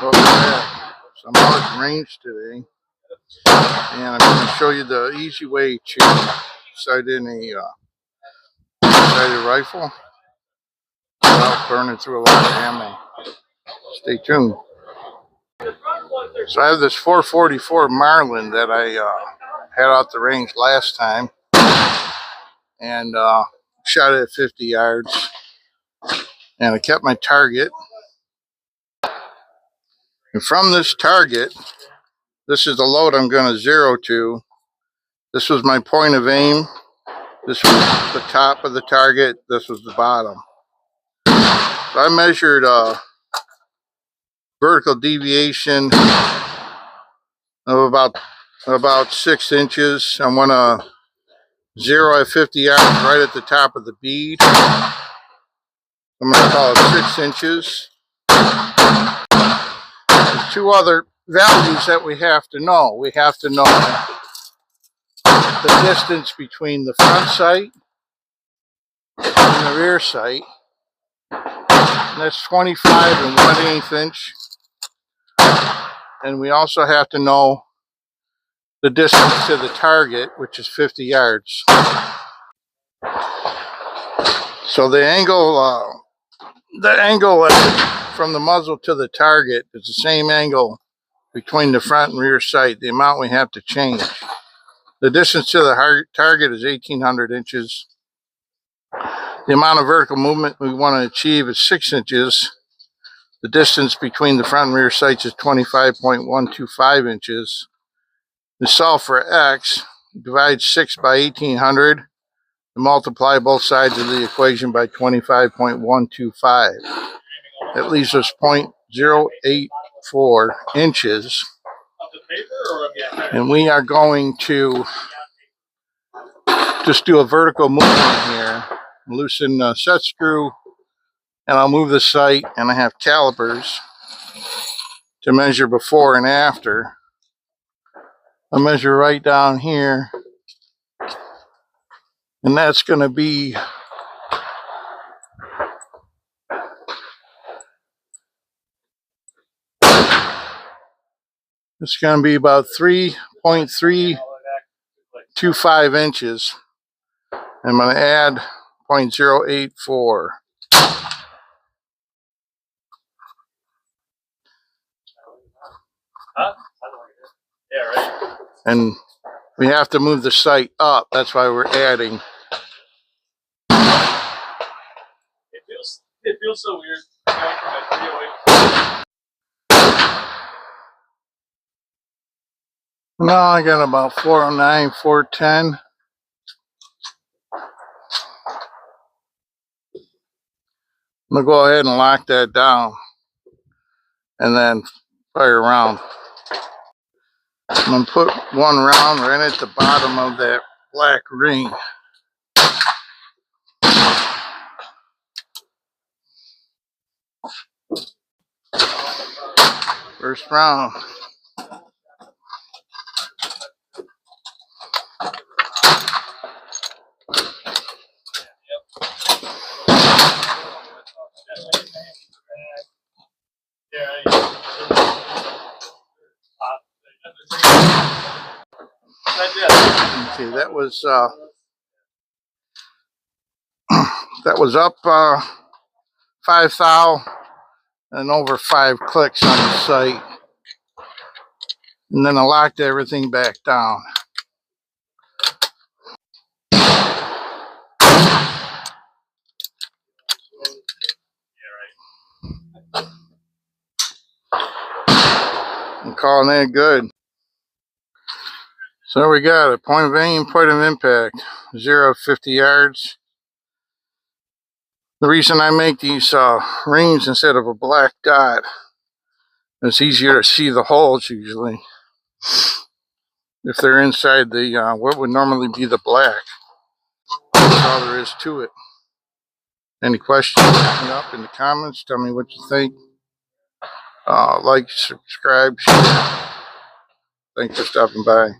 Welcome back. So I'm out at range today, and I'm going to show you the easy way to sight in a sighted rifle without burning through a lot of ammo. Stay tuned. So I have this 444 Marlin that I had out the range last time, and shot it at 50 yards, and I kept my target. And from this target, this is the load I'm going to zero to. This was my point of aim. This was the top of the target. This was the bottom. So I measured vertical deviation of about 6 inches. I'm going to zero at 50 yards right at the top of the bead. I'm going to call it 6 inches. There's two other values that we have to know. We have to know the distance between the front sight and the rear sight. And that's 25 and 1/8 inch. And we also have to know the distance to the target, which is 50 yards. So the angle from the muzzle to the target is the same angle between the front and rear sight. The amount we have to change. The distance to the target is 1,800 inches. The amount of vertical movement we want to achieve is 6 inches. The distance between the front and rear sights is 25.125 inches. To solve for X, divide 6 by 1,800 and multiply both sides of the equation by 25.125. That leaves us 0.084 inches. And we are going to just do a vertical movement here. Loosen the set screw, and I'll move the sight, and I have calipers to measure before and after. I'll measure right down here, and that's going to be about 3.325 inches. I'm going to add 0.084. Yeah, right. And we have to move the sight up. That's why we're adding. It feels so weird going from a 308. Now I got about 409, 410. I'm going to go ahead and lock that down and then fire around. I'm going to put one round right at the bottom of that black ring. First round. Okay, that was up 5 thou and over 5 clicks on the sight, and then I locked everything back down. I'm calling that good. So we got a point of aim, point of impact, 0 50 yards. The reason I make these rings instead of a black dot, it's easier to see the holes usually if they're inside the what would normally be the black. That's all there is to it. Any questions? Hit me up in the comments. Tell me what you think. Like, subscribe, share. Thanks for stopping by.